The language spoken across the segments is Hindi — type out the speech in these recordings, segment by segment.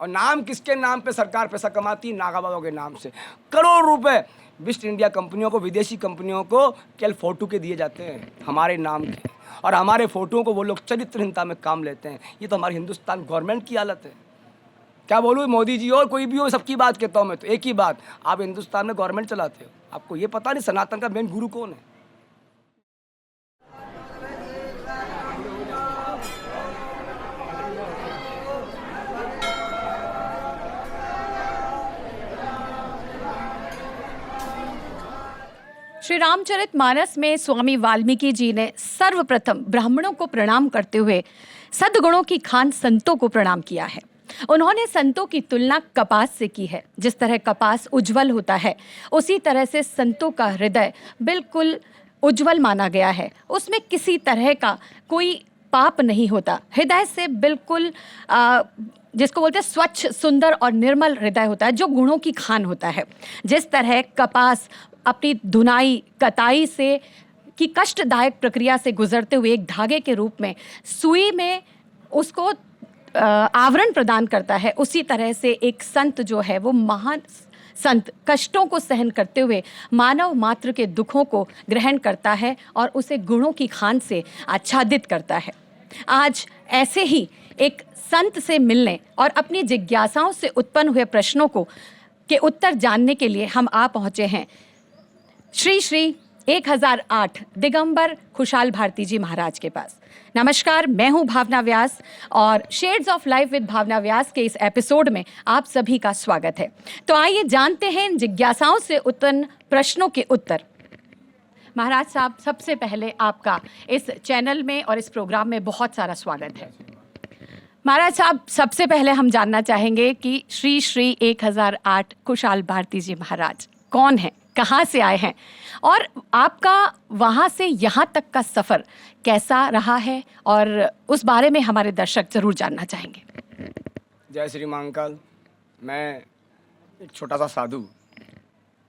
और नाम किसके नाम पे सरकार पैसा कमाती है? नागा बाबा के नाम से। करोड़ रुपए वेस्ट इंडिया कंपनियों को, विदेशी कंपनियों को केवल फोटो के दिए जाते हैं हमारे नाम के, और हमारे फोटो को वो लोग चरित्रहीनता में काम लेते हैं। ये तो हमारे हिंदुस्तान गवर्नमेंट की हालत है। क्या बोलूँ, मोदी जी और कोई भी हो, सबकी बात कहता हूँ मैं तो एक ही बात, आप हिंदुस्तान में गवर्नमेंट चलाते हो, आपको ये पता नहीं सनातन का मेन गुरु कौन है? श्री रामचरितमानस में स्वामी वाल्मीकि जी ने सर्वप्रथम ब्राह्मणों को प्रणाम करते हुए सद्गुणों की खान संतों को प्रणाम किया है। उन्होंने संतों की तुलना कपास से की है। जिस तरह कपास उज्जवल होता है, उसी तरह से संतों का हृदय बिल्कुल उज्जवल माना गया है। उसमें किसी तरह का कोई पाप नहीं होता। हृदय से बिल्कुल जिसको बोलते हैं स्वच्छ, सुंदर और निर्मल हृदय होता है, जो गुणों की खान होता है। जिस तरह कपास अपनी धुनाई, कताई से की कष्टदायक प्रक्रिया से गुजरते हुए एक धागे के रूप में सुई में उसको आवरण प्रदान करता है, उसी तरह से एक संत जो है वो महान संत कष्टों को सहन करते हुए मानव मात्र के दुखों को ग्रहण करता है और उसे गुणों की खान से आच्छादित करता है। आज ऐसे ही एक संत से मिलने और अपनी जिज्ञासाओं से उत्पन्न हुए प्रश्नों को के उत्तर जानने के लिए हम आ पहुँचे हैं श्री श्री 1008 दिगंबर खुशहाल भारती जी महाराज के पास। नमस्कार, मैं हूं भावना व्यास और शेड्स ऑफ लाइफ विद भावना व्यास के इस एपिसोड में आप सभी का स्वागत है। तो आइए जानते हैं जिज्ञासाओं से उत्पन्न प्रश्नों के उत्तर। महाराज साहब, सबसे पहले आपका इस चैनल में और इस प्रोग्राम में बहुत सारा स्वागत है। महाराज साहब, सबसे पहले हम जानना चाहेंगे कि श्री श्री 1008 खुशहाल भारती जी महाराज कौन है, कहाँ से आए हैं और आपका वहाँ से यहाँ तक का सफ़र कैसा रहा है, और उस बारे में हमारे दर्शक ज़रूर जानना चाहेंगे। जय श्री महाकाल। मैं एक छोटा सा साधु,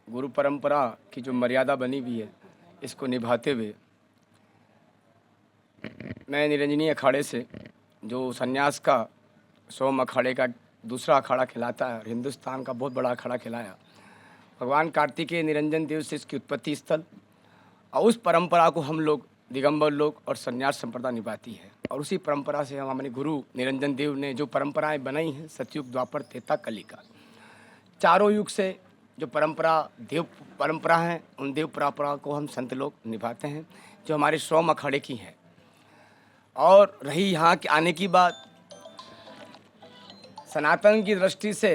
गुरु परंपरा की जो मर्यादा बनी हुई है इसको निभाते हुए मैं निरंजनी अखाड़े से, जो सन्यास का सोम अखाड़े का दूसरा अखाड़ा खिलाता है और हिंदुस्तान का बहुत बड़ा अखाड़ा खिलाया, भगवान कार्तिकेय निरंजन देव से इसकी उत्पत्ति स्थल, और उस परंपरा को हम लोग दिगंबर लोग और संन्यास संप्रदाय निभाती है। और उसी परंपरा से हम हमारे गुरु निरंजन देव ने जो परंपराएं बनाई हैं, सतयुग, द्वापर, त्रेता, कलिका, चारों युग से जो परंपरा देव परंपरा है, उन देव परंपरा को हम संत लोग निभाते हैं, जो हमारे सोम अखाड़े की है। और रही यहाँ के आने की बात, सनातन की दृष्टि से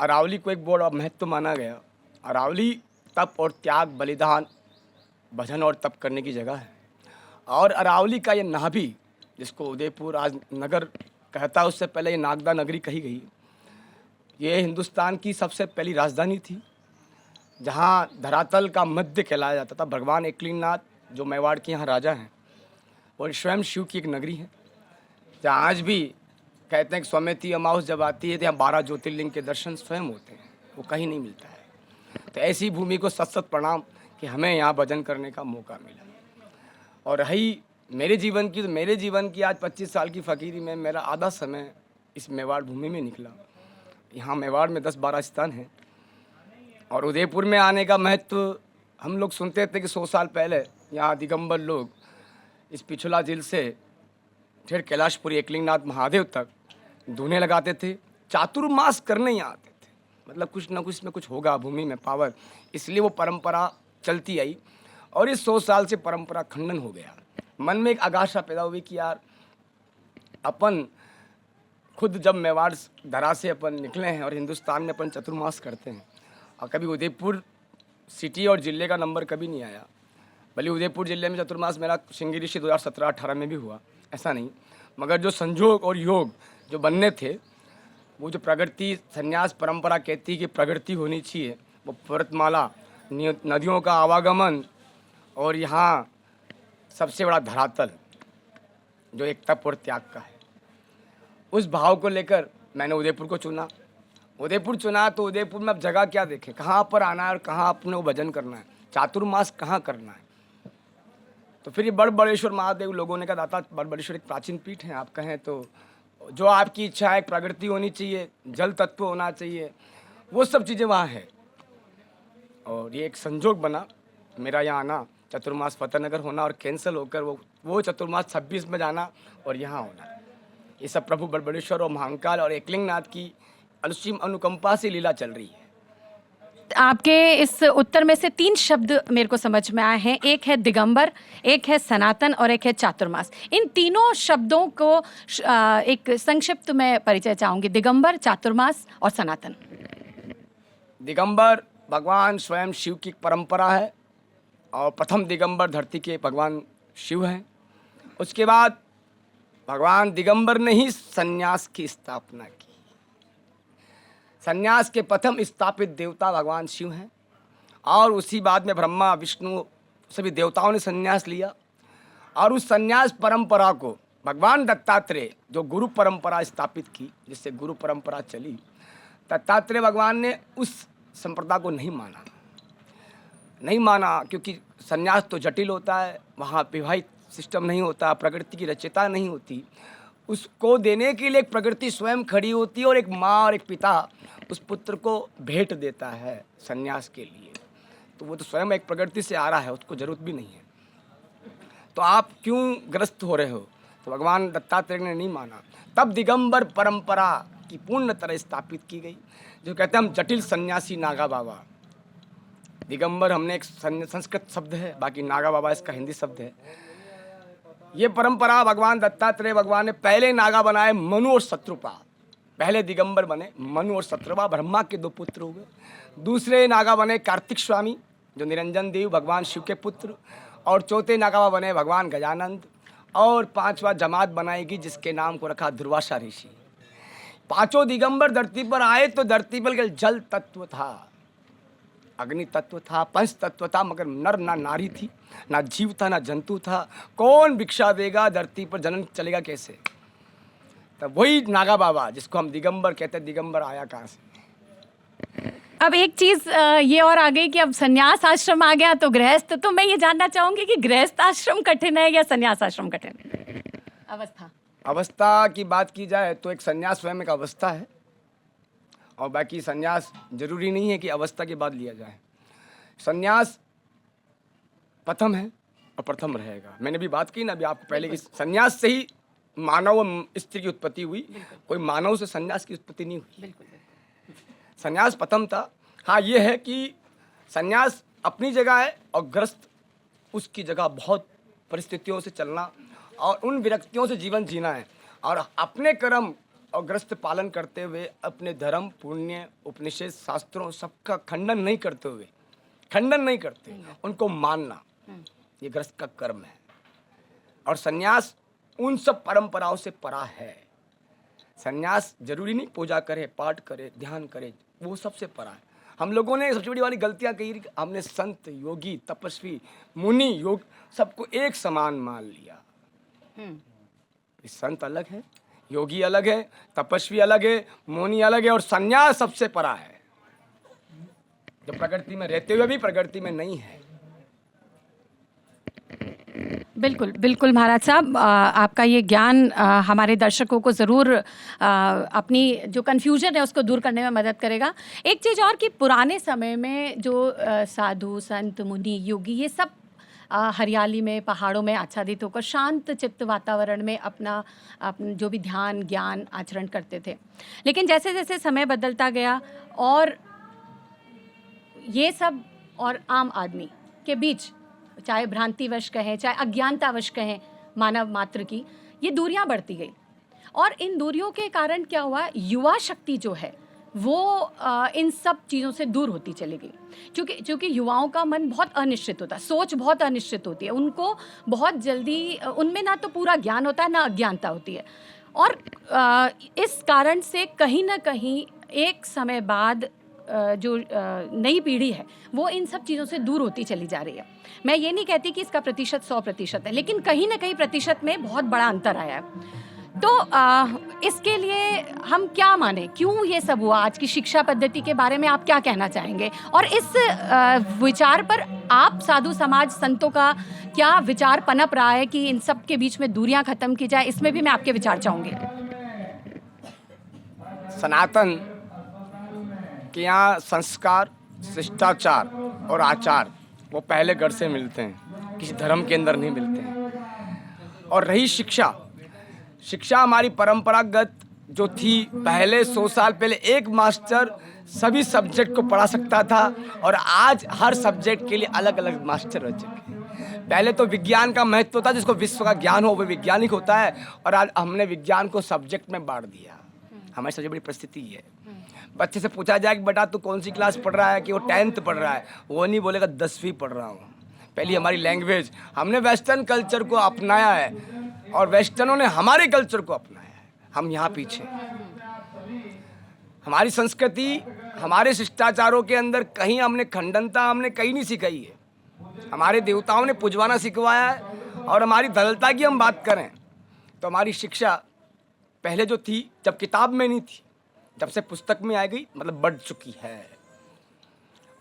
अरावली को एक बड़ा महत्व माना गया। अरावली तप और त्याग, बलिदान, भजन और तप करने की जगह है। और अरावली का ये नाभि, जिसको उदयपुर आज नगर कहता है, उससे पहले ये नागदा नगरी कही गई। ये हिंदुस्तान की सबसे पहली राजधानी थी, जहाँ धरातल का मध्य कहलाया जाता था। भगवान एकलिंगनाथ जो मेवाड़ के यहाँ राजा हैं, और स्वयं शिव की एक नगरी है, जहाँ आज भी कहते हैं कि स्वमेती अमावस जब आती है तो यहाँ 12 ज्योतिर्लिंग के दर्शन स्वयं होते हैं, वो कहीं नहीं मिलता है। तो ऐसी भूमि को सत सत प्रणाम कि हमें यहाँ भजन करने का मौका मिला। और रही मेरे जीवन की, तो मेरे जीवन की आज 25 साल की फ़कीरी में मेरा आधा समय इस मेवाड़ भूमि में निकला। यहाँ मेवाड़ में 10-12 स्थान हैं। और उदयपुर में आने का महत्व हम लोग सुनते थे कि 100 साल पहले यहाँ दिगंबर लोग इस पिछला झील से फिर कैलाशपुरी एकलिंगनाथ महादेव तक धुने लगाते थे, चातुर्मास करने ही आते थे। मतलब कुछ ना कुछ इसमें कुछ होगा, भूमि में पावर, इसलिए वो परंपरा चलती आई। और इस 100 साल से परंपरा खंडन हो गया। मन में एक आगाशा पैदा हुई कि यार अपन खुद जब मेवाड़ धरा से अपन निकले हैं और हिंदुस्तान में अपन चतुर्मास करते हैं, और कभी उदयपुर सिटी और ज़िले का नंबर कभी नहीं आया। भले उदयपुर ज़िले में चतुर्मास मेरा श्रृंगी ऋषि 2017-18 में भी हुआ, ऐसा नहीं, मगर जो संजोग और योग जो बनने थे, वो जो प्रगति संन्यास परंपरा कहती है कि प्रगति होनी चाहिए, वो पर्वतमाला, नदियों का आवागमन, और यहाँ सबसे बड़ा धरातल जो एक तप और त्याग का है, उस भाव को लेकर मैंने उदयपुर को चुना। उदयपुर चुना तो उदयपुर में अब जगह क्या देखें, कहाँ पर आना है और कहाँ अपने को भजन करना है, चातुर्मास कहाँ करना है। तो फिर ये बड़बड़ेश्वर महादेव लोगों ने कहा, दाता बड़बड़ेश्वर एक प्राचीन पीठ है, आप कहें तो जो आपकी इच्छा है, प्रकृति होनी चाहिए, जल तत्व होना चाहिए, वो सब चीज़ें वहाँ है। और ये एक संजोग बना मेरा यहाँ आना, चतुर्मास फतेहनगर होना और कैंसिल होकर वो चतुर्मास 26 में जाना और यहाँ होना। ये सब प्रभु बड़बड़ेश्वर और महाकाल और एकलिंगनाथ की असीम अनुकंपा से लीला चल रही है। आपके इस उत्तर में से 3 शब्द मेरे को समझ में आए हैं। एक है दिगंबर, एक है सनातन और एक है चातुर्मास। इन तीनों शब्दों को एक संक्षिप्त में परिचय चाहूँगी। दिगंबर, चातुर्मास और सनातन। दिगंबर भगवान स्वयं शिव की परंपरा है और प्रथम दिगंबर धरती के भगवान शिव हैं। उसके बाद भगवान दिगंबर ने ही सन्यास की स्थापना की। सन्यास के प्रथम स्थापित देवता भगवान शिव हैं और उसी बाद में ब्रह्मा विष्णु सभी देवताओं ने सन्यास लिया और उस सन्यास परंपरा को भगवान दत्तात्रेय जो गुरु परंपरा स्थापित की, जिससे गुरु परंपरा चली, दत्तात्रेय भगवान ने उस संप्रदाय को नहीं माना क्योंकि सन्यास तो जटिल होता है, वहाँ विवाहित सिस्टम नहीं होता, प्रकृति की रचयिता नहीं होती। उसको देने के लिए एक प्रकृति स्वयं खड़ी होती है और एक माँ और एक पिता उस पुत्र को भेंट देता है सन्यास के लिए। तो वो तो स्वयं एक प्रकृति से आ रहा है, उसको जरूरत भी नहीं है। तो आप क्यों ग्रस्त हो रहे हो? तो भगवान दत्तात्रेय ने नहीं माना। तब दिगंबर परंपरा की पूर्ण तरह स्थापित की गई, जो कहते हैं हम जटिल सन्यासी नागा बाबा। दिगंबर हमने एक संस्कृत शब्द है, बाकी नागा बाबा इसका हिंदी शब्द है। ये परंपरा भगवान दत्तात्रेय भगवान ने पहले नागा बनाए मनु और शत्रुपा। पहले दिगंबर बने मनु और शत्रुपा, ब्रह्मा के 2 पुत्र हुए। दूसरे नागा बने कार्तिक स्वामी जो निरंजन देव भगवान शिव के पुत्र, और चौथे नागा बने भगवान गजानंद, और 5वां जमात बनाएगी जिसके नाम को रखा दुर्वासा ऋषि। 5 दिगंबर धरती पर आए तो धरती पर जल तत्व था, अग्नि तत्व था, पंच तत्व था, मगर नर ना नारी थी, ना जीव था, ना जंतु था। कौन भिक्षा देगा? धरती पर जन्म चलेगा कैसे? तब वही नागा बाबा जिसको हम दिगंबर कहते हैं, दिगंबर आया कहाँ से? अब एक चीज ये और आ गई कि अब सन्यास आश्रम आ गया तो गृहस्थ, तो मैं ये जानना चाहूंगी कि गृहस्थ आश्रम कठिन है या सन्यास आश्रम कठिन है? अवस्था की बात की जाए तो एक सन्यास स्वयं एक अवस्था है और बाकी सन्यास जरूरी नहीं है कि अवस्था के बाद लिया जाए। सन्यास प्रथम है और प्रथम रहेगा। मैंने भी बात की ना अभी आपको पहले कि सन्यास से ही मानव और स्त्री की उत्पत्ति हुई, कोई मानव से सन्यास की उत्पत्ति नहीं हुई। सन्यास प्रथम था। हाँ, ये है कि सन्यास अपनी जगह है और ग्रस्त उसकी जगह। बहुत परिस्थितियों से चलना और उन विरक्तियों से जीवन जीना है और अपने कर्म और ग्रस्त पालन करते हुए अपने धर्म, पुण्य, उपनिषद, शास्त्रों सबका खंडन नहीं करते, उनको मानना, ये ग्रस्त का कर्म है। और सन्यास उन सब परंपराओं से परा है। सन्यास जरूरी नहीं पूजा करे, पाठ करे, ध्यान करे, वो सबसे परा है। हम लोगों ने सबसे बड़ी वाली गलतियां कही, हमने संत, योगी, तपस्वी, मुनि, योग सबको एक समान मान लिया। संत अलग है, योगी अलग है, तपस्वी अलग है, मुनि अलग है और सन्यास सबसे परा है, जो प्रकृति में रहते हुए भी प्रकृति में नहीं है। बिल्कुल बिल्कुल महाराज साहब, आपका ये ज्ञान हमारे दर्शकों को ज़रूर अपनी जो कन्फ्यूजन है उसको दूर करने में मदद करेगा। एक चीज़ और कि पुराने समय में जो साधु, संत, मुनि, योगी ये सब हरियाली में, पहाड़ों में आच्छादित होकर शांत चित्त वातावरण में अपना जो भी ध्यान, ज्ञान आचरण करते थे। लेकिन जैसे जैसे समय बदलता गया और ये सब और आम आदमी के बीच, चाहे भ्रांतिवश कहें, चाहे अज्ञानतावश कहें, मानव मात्र की ये दूरियां बढ़ती गई। और इन दूरियों के कारण क्या हुआ, युवा शक्ति जो है वो इन सब चीज़ों से दूर होती चली गई। क्योंकि युवाओं का मन बहुत अनिश्चित होता है, सोच बहुत अनिश्चित होती है, उनको बहुत जल्दी उनमें ना तो पूरा ज्ञान होता है ना अज्ञानता होती है। और इस कारण से कहीं ना कहीं एक समय बाद जो नई पीढ़ी है वो इन सब चीज़ों से दूर होती चली जा रही है। मैं ये नहीं कहती कि इसका प्रतिशत 100% है, लेकिन कहीं ना कहीं प्रतिशत में बहुत बड़ा अंतर आया है। तो इसके लिए हम क्या माने, क्यों ये सब हुआ? आज की शिक्षा पद्धति के बारे में आप क्या कहना चाहेंगे? और इस विचार पर आप साधु समाज, संतों का क्या विचार पनप रहा है कि इन सब के बीच में दूरियां खत्म की जाए? इसमें भी मैं आपके विचार चाहूँगी। सनातन के यहाँ संस्कार, शिष्टाचार और आचार वो पहले घर से मिलते हैं, किसी धर्म के अंदर नहीं मिलते हैं। और रही शिक्षा, शिक्षा हमारी परंपरागत जो थी, पहले 100 साल पहले एक मास्टर सभी सब्जेक्ट को पढ़ा सकता था और आज हर सब्जेक्ट के लिए अलग अलग मास्टर रह चुके हैं। पहले तो विज्ञान का महत्व था, जिसको विश्व का ज्ञान हो वो वैज्ञानिक होता है, और आज हमने विज्ञान को सब्जेक्ट में बांट दिया। हमारी सबसे बड़ी परिस्थिति ये है। बच्चे से पूछा जाए कि बेटा तू कौन सी क्लास पढ़ रहा है, कि वो 10th पढ़ रहा है, वो नहीं बोलेगा 10वीं पढ़ रहा हूँ। पहली हमारी लैंग्वेज, हमने वेस्टर्न कल्चर को अपनाया है और वेस्टर्नों ने हमारे कल्चर को अपनाया है। हम यहाँ पीछे, हमारी संस्कृति, हमारे शिष्टाचारों के अंदर कहीं हमने खंडनता हमने कहीं नहीं सिखाई है। हमारे देवताओं ने पुजवाना सिखवाया है। और हमारी दलता की हम बात करें तो हमारी शिक्षा पहले जो थी, जब किताब में नहीं थी, जब से पुस्तक में आ गई, मतलब बढ़ चुकी है।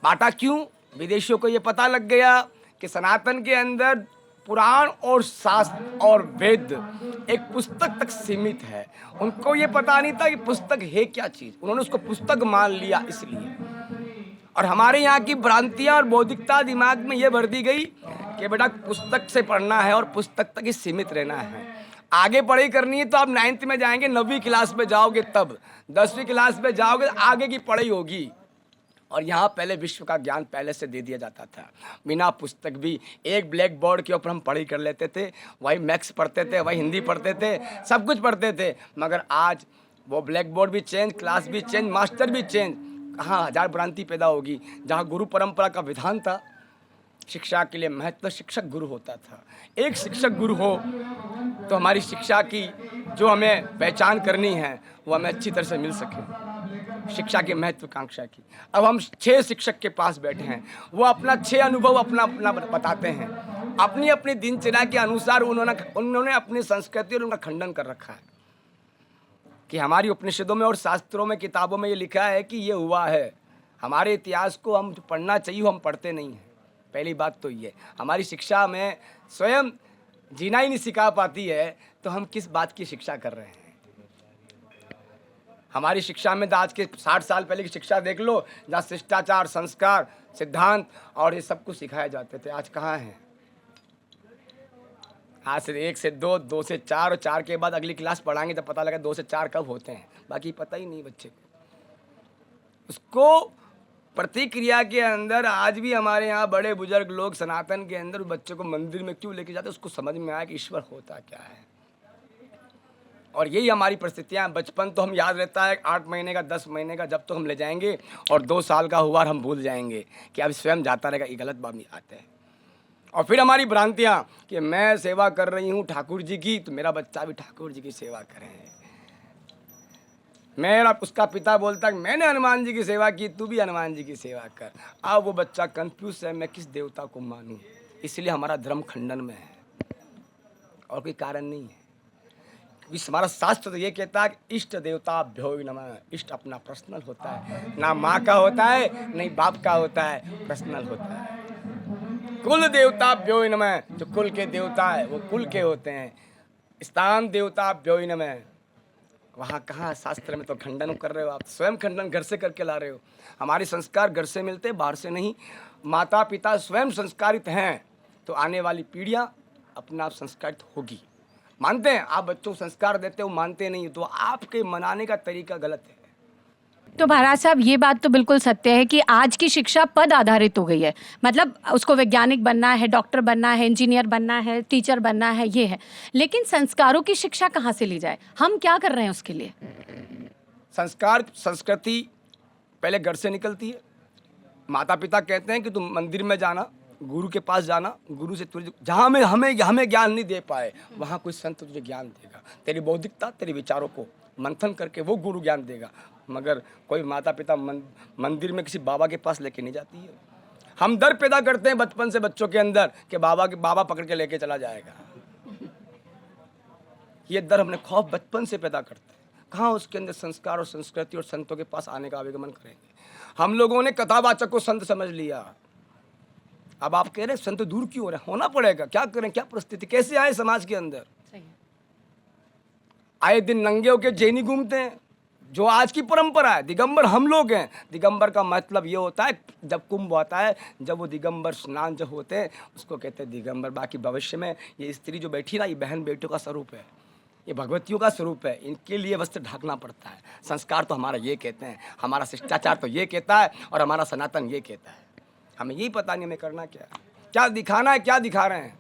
बाटा क्यों? विदेशियों को ये पता लग गया कि सनातन के अंदर पुराण और शास्त्र और वेद एक पुस्तक तक सीमित है। उनको ये पता नहीं था कि पुस्तक है क्या चीज़, उन्होंने उसको पुस्तक मान लिया इसलिए। और हमारे यहाँ की भ्रांतियाँ और बौद्धिकता दिमाग में ये भर दी गई कि बेटा पुस्तक से पढ़ना है और पुस्तक तक ही सीमित रहना है। आगे पढ़ाई करनी है तो आप 9th में जाएंगे, 9वीं क्लास में जाओगे, तब 10वीं क्लास में जाओगे, आगे की पढ़ाई होगी। और यहाँ पहले विश्व का ज्ञान पहले से दे दिया जाता था, बिना पुस्तक भी। एक ब्लैक बोर्ड के ऊपर हम पढ़ाई कर लेते थे, वही मैथ्स पढ़ते थे, वही हिंदी पढ़ते थे, सब कुछ पढ़ते थे। मगर आज वो ब्लैक बोर्ड भी चेंज, क्लास भी चेंज, मास्टर भी चेंज। कहाँ हजार भ्रांति पैदा होगी। जहाँ गुरु परंपरा का विधान था, शिक्षा के लिए महत्व शिक्षक गुरु होता था। एक शिक्षक गुरु हो तो हमारी शिक्षा की जो हमें पहचान करनी है वो हमें अच्छी तरह से मिल सके, शिक्षा के महत्वाकांक्षा की। अब हम 6 शिक्षक के पास बैठे हैं, वो अपना 6 अनुभव अपना अपना बताते हैं। अपनी अपनी दिनचर्या के अनुसार उन्होंने अपनी संस्कृति और उनका खंडन कर रखा है कि हमारी उपनिषदों में और शास्त्रों में, किताबों में ये लिखा है कि ये हुआ है। हमारे इतिहास को हम पढ़ना चाहिए, हम पढ़ते नहीं हैं। पहली बात तो ये, हमारी शिक्षा में स्वयं जीना ही नहीं सिखा पाती है, तो हम किस बात की शिक्षा कर रहे हैं। हमारी शिक्षा में आज के 60 साल पहले की शिक्षा देख लो, जहाँ शिष्टाचार, संस्कार, सिद्धांत और ये सब कुछ सिखाए जाते थे। आज कहाँ हैं? आज से 1 से 2, 2 से 4 और 4 के बाद अगली क्लास पढ़ाएंगे तब पता लगा 2 से 4 कब होते हैं, बाकी पता ही नहीं बच्चे को। उसको प्रतिक्रिया के अंदर आज भी हमारे यहाँ बड़े बुजुर्ग लोग सनातन के अंदर बच्चों को मंदिर में क्यों लेके जाते, उसको समझ में आया कि ईश्वर होता क्या है। और यही हमारी परिस्थितियाँ। बचपन तो हम याद रहता है 8 महीने का, 10 महीने का, जब तो हम ले जाएंगे, और 2 साल का हुआ हम भूल जाएंगे कि अब स्वयं जाता रहेगा। ये गलत बात आते हैं। और फिर हमारी भ्रांतियाँ कि मैं सेवा कर रही हूँ ठाकुर जी की, तो मेरा बच्चा भी ठाकुर जी की सेवा करे। मेरा उसका पिता बोलता है मैंने हनुमान जी की सेवा की, तू भी हनुमान जी की सेवा कर। अब वो बच्चा कंफ्यूज है, मैं किस देवता को मानूं। इसलिए हमारा धर्म खंडन में है और कोई कारण नहीं है। हमारा शास्त्र तो ये कहता है कि इष्ट देवता भ्यो नमः। इष्ट अपना पर्सनल होता है, ना माँ का होता है नहीं बाप का होता है, पर्सनल होता है। कुल देवता भ्यो नमः, जो कुल के देवता है वो कुल के होते हैं। स्थान देवता भ्यो नमः, वहाँ कहाँ शास्त्र में तो खंडन कर रहे हो आप, स्वयं खंडन घर से करके ला रहे हो। हमारे संस्कार घर से मिलते, बाहर से नहीं। माता पिता स्वयं संस्कारित हैं तो आने वाली पीढ़ियाँ अपना आप संस्कारित होगी। मानते हैं आप बच्चों को संस्कार देते हो, मानते नहीं, तो आपके मनाने का तरीका गलत है। तो महाराज साहब, ये बात तो बिल्कुल सत्य है कि आज की शिक्षा पद आधारित हो गई है। मतलब उसको वैज्ञानिक बनना है, डॉक्टर बनना है, इंजीनियर बनना है, टीचर बनना है, ये है। लेकिन संस्कारों की शिक्षा कहाँ से ली जाए? हम क्या कर रहे हैं उसके लिए? संस्कार, संस्कृति पहले घर से निकलती है। माता पिता कहते हैं कि तुम मंदिर में जाना, गुरु के पास जाना, गुरु से तुझे जहाँ में हमें ज्ञान नहीं दे पाए वहाँ कोई संत तुझे ज्ञान देगा। तेरी बौद्धिकता, तेरे विचारों को मंथन करके वो गुरु ज्ञान देगा। मगर कोई माता पिता मंदिर में किसी बाबा के पास लेके नहीं जाती है। हम डर पैदा करते हैं बचपन से बच्चों के अंदर कि बाबा पकड़ के लेके चला जाएगा। ये डर हमने खौफ बचपन से पैदा करते हैं। कहाँ उसके अंदर संस्कार और संस्कृति और संतों के पास आने का आवेगमन करेंगे। हम लोगों ने कथावाचक को संत समझ लिया। अब आप कह रहे हैं संत दूर क्यों हो रहे हैं? होना पड़ेगा, क्या करें, क्या परिस्थिति, कैसे आए समाज के अंदर। आए दिन नंगे होके जैनी घूमते हैं, जो आज की परंपरा है, दिगंबर हम लोग हैं। दिगंबर का मतलब ये होता है जब कुंभ होता है, जब वो दिगंबर स्नान जब होते हैं उसको कहते हैं दिगंबर। बाकी भविष्य में ये स्त्री जो बैठी ना, ये बहन बेटियों का स्वरूप है, ये भगवतियों का स्वरूप है। इनके लिए वस्त्र ढकना पड़ता है। संस्कार तो हमारा ये कहते हैं, हमारा शिष्टाचार तो ये कहता है, और हमारा सनातन ये कहता है। हमें यही पता नहीं हमें करना क्या है, क्या दिखाना है, क्या दिखा रहे हैं।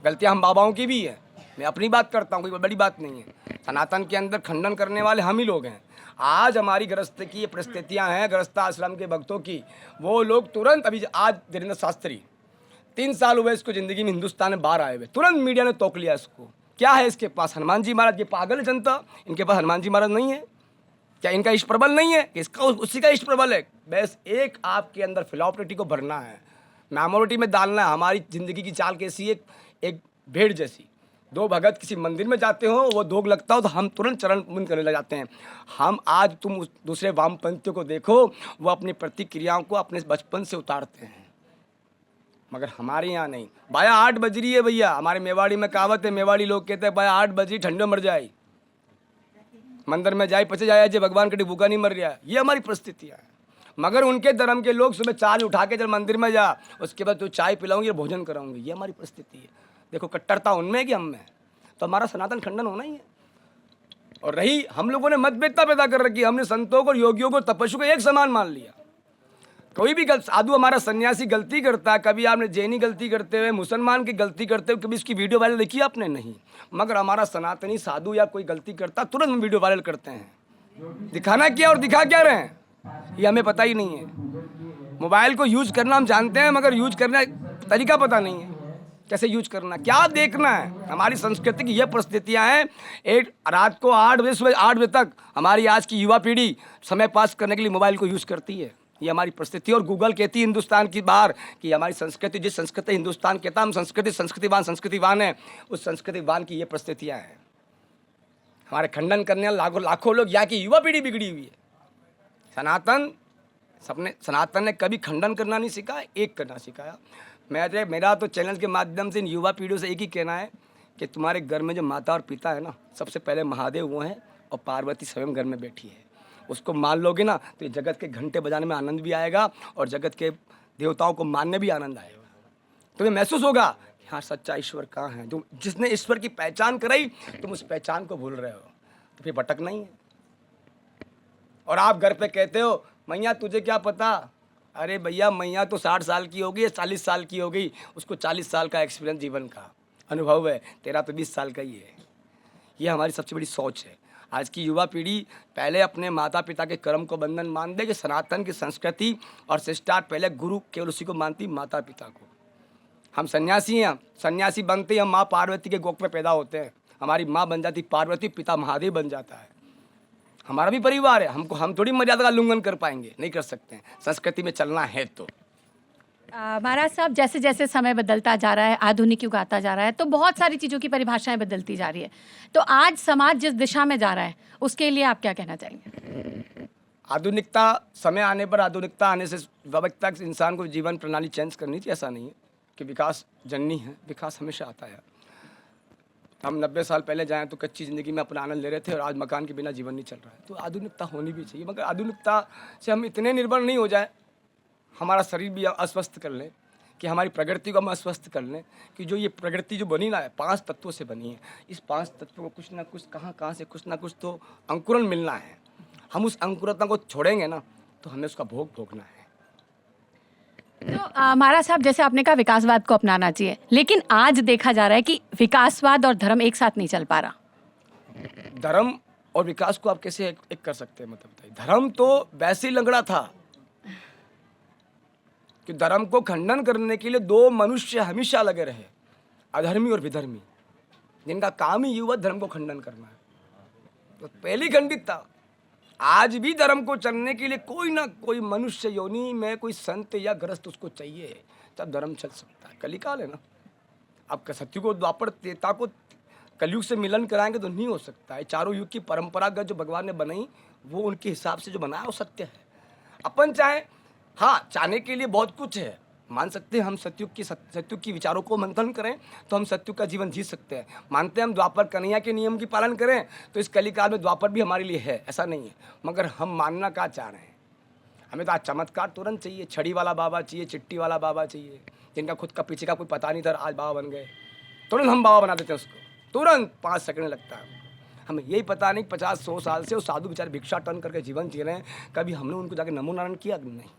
गलतियाँ हम बाबाओं की भी है, मैं अपनी बात करता हूँ, कोई बड़ी बात नहीं है। सनातन के अंदर खंडन करने वाले हम ही लोग हैं। आज हमारी गृहस्थ की ये परिस्थितियाँ हैं, गृहस्थ आश्रम के भक्तों की, वो लोग तुरंत अभी आज धीरेन्द्र शास्त्री 3 साल हुए इसको ज़िंदगी में हिंदुस्तान में बाहर आए हुए, तुरंत मीडिया ने तोक लिया इसको। क्या है इसके पास? हनुमान जी महाराज। ये पागल है जनता, इनके पास हनुमान जी महाराज नहीं है क्या? इनका इष्ट प्रबल नहीं है? इसका उसी का इष्ट प्रबल है। बस एक आपके अंदर फिलॉसफी को भरना है, मेमोरिटी में डालना है। हमारी ज़िंदगी की चाल कैसी है? एक भेड़ जैसी। 2 भगत किसी मंदिर में जाते हो, वो धोख लगता हो तो हम तुरंत चरण बंद करने लग जाते हैं। हम आज तुम उस दूसरे वामपंथियों को देखो, वो अपनी प्रतिक्रियाओं को अपने बचपन से उतारते हैं, मगर हमारे यहाँ नहीं। बाया 8 बज रही है भैया, हमारे मेवाड़ी में कहावत है, मेवाड़ी लोग कहते हैं बाया 8 बज रही, ठंडे मर जाए, मंदिर में जाए पचे जाए, जो भगवान कभी भूखा नहीं मर रहा। ये हमारी परिस्थितियाँ है। मगर उनके धर्म के लोग सुबह चाय उठा के जब मंदिर में जा, उसके बाद तो चाय पिलाऊंगी और भोजन कराऊंगी। ये हमारी परिस्थिति है। देखो कट्टरता उनमें है कि हम में, तो हमारा सनातन खंडन होना ही है। और रही हम लोगों ने मतभेदता पैदा कर रखी, हमने संतों को, योगियों को, तपस्वियों को एक समान मान लिया। कोई भी साधु हमारा सन्यासी गलती करता है, कभी आपने जैनी गलती करते हुए, मुसलमान की गलती करते हुए कभी इसकी वीडियो वायरल देखी आपने? नहीं। मगर हमारा सनातनी साधु या कोई गलती करता तुरंत हम वीडियो वायरल करते हैं। दिखाना क्या और दिखा क्या रहे हैं ये हमें पता ही नहीं है। मोबाइल को यूज करना हम जानते हैं, मगर यूज करना तरीका पता नहीं है, कैसे यूज करना, क्या देखना है। हमारी संस्कृति की ये परिस्थितियाँ हैं। एक रात को 8 बजे, सुबह 8 बजे तक हमारी आज की युवा पीढ़ी समय पास करने के लिए मोबाइल को यूज़ करती है। ये हमारी परिस्थिति। और गूगल कहती है हिंदुस्तान की बाहर कि हमारी संस्कृति, जिस संस्कृति हिंदुस्तान कहता हम संस्कृतिवान है, उस संस्कृतिवान की ये परिस्थितियाँ हैं। हमारे खंडन करने वाले लाखों लोग, यहाँ की युवा पीढ़ी बिगड़ी हुई है। सनातन ने कभी खंडन करना नहीं सिखाया, एक करना सिखाया। मेरा तो चैनल के माध्यम से इन युवा पीढ़ियों से एक ही कहना है कि तुम्हारे घर में जो माता और पिता है ना, सबसे पहले महादेव वो हैं और पार्वती स्वयं घर में बैठी है। उसको मान लोगे ना तो ये जगत के घंटे बजाने में आनंद भी आएगा और जगत के देवताओं को मानने भी आनंद आएगा। तुम्हें महसूस होगा कि हाँ सच्चा ईश्वर कहाँ है। जो जिसने ईश्वर की पहचान कराई, तुम उस पहचान को भूल रहे हो, तो फिर भटकना ही है। और आप घर पे कहते हो मैया तुझे क्या पता। अरे भैया मैया तो 60 साल की होगी या 40 साल की होगी, उसको 40 साल का एक्सपीरियंस, जीवन का अनुभव है। तेरा तो 20 साल का ही है। ये हमारी सबसे बड़ी सोच है। आज की युवा पीढ़ी पहले अपने माता पिता के कर्म को बंधन मान दे कि सनातन की संस्कृति और शिष्टाचार पहले गुरु केवल उसी को मानती, माता पिता को। हम सन्यासी हैं, सन्यासी बनते ही हम माँ पार्वती के गोद में पैदा होते हैं। हमारी माँ बन जाती पार्वती, पिता महादेव बन जाता है। हमारा भी परिवार है, हम थोड़ी मर्यादा का उल्लंघन कर पाएंगे, नहीं कर सकते हैं। संस्कृति में चलना है तो। महाराज साहब, जैसे जैसे समय बदलता जा रहा है, आधुनिक युग आता जा रहा है, तो बहुत सारी चीज़ों की परिभाषाएं बदलती जा रही है। तो आज समाज जिस दिशा में जा रहा है उसके लिए आप क्या कहना चाहेंगे? आधुनिकता, समय आने पर आधुनिकता आने से स्वाभाविकता से इंसान को जीवन प्रणाली चेंज करनी चाहिए। ऐसा नहीं है कि विकास जननी है, विकास हमेशा आता है। हम 90 साल पहले जाएं तो कच्ची ज़िंदगी में अपना आनंद ले रहे थे और आज मकान के बिना जीवन नहीं चल रहा है। तो आधुनिकता होनी भी चाहिए, मगर आधुनिकता से हम इतने निर्भर नहीं हो जाए, हमारा शरीर भी अस्वस्थ कर लें, कि हमारी प्रकृति को हम अस्वस्थ कर लें। कि जो ये प्रकृति जो बनी ना है 5 तत्वों से बनी है, इस 5 तत्वों को कुछ ना कुछ कहाँ से कुछ ना कुछ तो अंकुरन मिलना है। हम उस अंकुरता को छोड़ेंगे ना तो हमें उसका भोग भोगना है। तो महाराज साहब, जैसे आपने कहा विकासवाद को अपनाना चाहिए, लेकिन आज देखा जा रहा है कि विकासवाद और धर्म एक साथ नहीं चल पा रहा। धर्म और विकास को आप कैसे एक कर सकते हैं, मतलब बताइए। धर्म तो वैसे ही लंगड़ा था कि धर्म को खंडन करने के लिए 2 मनुष्य हमेशा लगे रहे, अधर्मी और विधर्मी, जिनका काम ही युवा धर्म को खंडन करना है। तो पहली खंडित था। आज भी धर्म को चलने के लिए कोई ना कोई मनुष्य योनि में कोई संत या ग्रस्त उसको चाहिए, तब धर्म चल सकता है। कलिकाल है ना, आप सत्युग को द्वापर त्रेता को कलयुग से मिलन कराएंगे तो नहीं हो सकता है। चारों युग की परंपरागत जो भगवान ने बनाई, वो उनके हिसाब से जो बनाया वो सत्य है। अपन चाहे, हाँ चाहने के लिए बहुत कुछ है, मान सकते हैं हम सत्युग की विचारों को मंथन करें तो हम सत्युग का जीवन जी सकते हैं। मानते हैं हम द्वापर कन्हैया के नियम की पालन करें तो इस कलिकाल में द्वापर भी हमारे लिए है, ऐसा नहीं है। मगर हम मानना क्या चाह रहे हैं? हमें तो आज चमत्कार तुरंत चाहिए, छड़ी वाला बाबा चाहिए, चिट्ठी वाला बाबा चाहिए, जिनका खुद का पीछे का कोई पता नहीं था, आज बाबा बन गए। तुरंत हम बाबा बना देते हैं उसको, तुरंत 5 सेकंड लगता है। हमें यही पता नहीं 50-100 साल से वो साधु बेचारे भिक्षा टन करके जीवन जी रहे हैं, कभी हमने उनको जाके नमो नारायण किया? नहीं।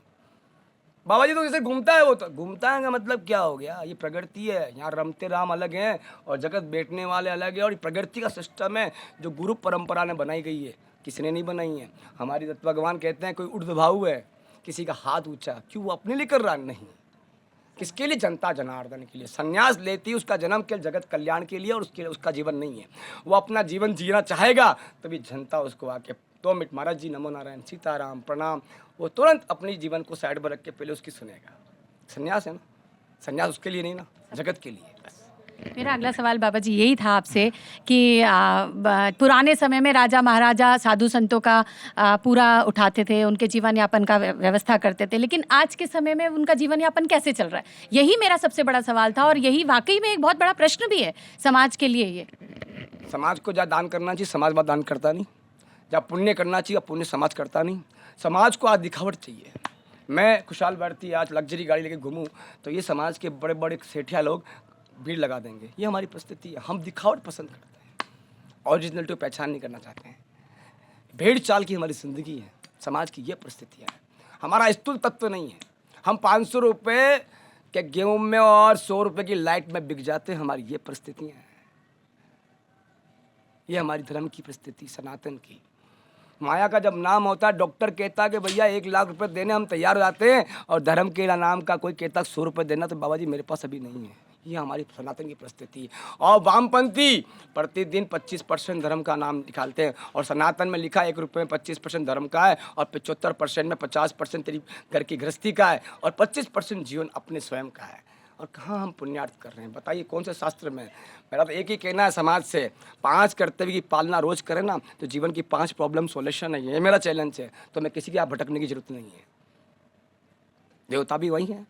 बाबा जी तो जैसे घूमता है, वो तो घूमता है का मतलब क्या हो गया? ये प्रकृति है, यहाँ रमते राम अलग हैं और जगत बैठने वाले अलग है। और ये प्रकृति का सिस्टम है जो गुरु परंपरा ने बनाई गई है, किसने नहीं बनाई है। हमारी दत्त भगवान कहते हैं कोई ऊर्ध्वभाव है, किसी का हाथ ऊंचा, क्यों? वो अपने लिए कर रहा नहीं, किसके लिए? जनता जनार्दन के लिए। संन्यास लेती है उसका जन्म केवल जगत कल्याण के लिए और उसका जीवन नहीं है। वो अपना जीवन जीना चाहेगा तभी जनता उसको आके 2 मिनट महाराज जी नमो नारायण, सीताराम, प्रणाम, वो तुरंत अपनी जीवन को साइड पर रख के पहले उसकी सुनेगा। संन्यास है ना, संन्यास उसके लिए नहीं ना, जगत के लिए। मेरा अगला सवाल बाबा जी यही था आपसे कि पुराने समय में राजा महाराजा साधु संतों का पूरा उठाते थे, उनके जीवन यापन का व्यवस्था करते थे, लेकिन आज के समय में उनका जीवन यापन कैसे चल रहा है? यही मेरा सबसे बड़ा सवाल था और यही वाकई में एक बहुत बड़ा प्रश्न भी है समाज के लिए। ये समाज को जहाँ दान करना चाहिए समाज बात दान करता नहीं, जहाँ पुण्य करना चाहिए पुण्य समाज करता नहीं। समाज को आज दिखावट चाहिए। मैं खुशहाल बढ़ती आज लग्जरी गाड़ी लेके घूमूं तो ये समाज के बड़े बड़े सेठिया लोग भीड़ लगा देंगे। ये हमारी परिस्थिति है। हम दिखावट पसंद करते हैं, ओरिजिनलिटी को पहचान नहीं करना चाहते हैं। भेड़ चाल की हमारी ज़िंदगी है, समाज की ये परिस्थिति है। हमारा स्थूल तत्व नहीं है। हम 500 रुपये के गेहूं में और 100 रुपये की लाइट में बिक जाते हैं। हमारी ये परिस्थितियाँ हैं। ये हमारी धर्म की परिस्थिति, सनातन की। माया का जब नाम होता है, डॉक्टर कहता कि भैया 1 लाख रुपए देने हम तैयार हो जाते हैं, और धर्म के नाम का कोई कहता 100 रुपये देना, तो बाबा जी मेरे पास अभी नहीं है। ये हमारी सनातन की परिस्थिति है। और वामपंथी प्रतिदिन 25% धर्म का नाम निकालते हैं, और सनातन में लिखा 1 रुपये में 25% धर्म का है, और 75% में 50% तेरी घर की गृहस्थी का है, और 25% जीवन अपने स्वयं का है। और कहाँ हम पुण्यार्थ कर रहे हैं? बताइए कौन से शास्त्र में? मेरा तो एक ही कहना है समाज से, 5 कर्तव्य की पालना रोज करें ना तो जीवन की 5 प्रॉब्लम सॉल्यूशन है। ये मेरा चैलेंज है। तो मैं किसी की आप भटकने की जरूरत नहीं है। देवता भी वही है,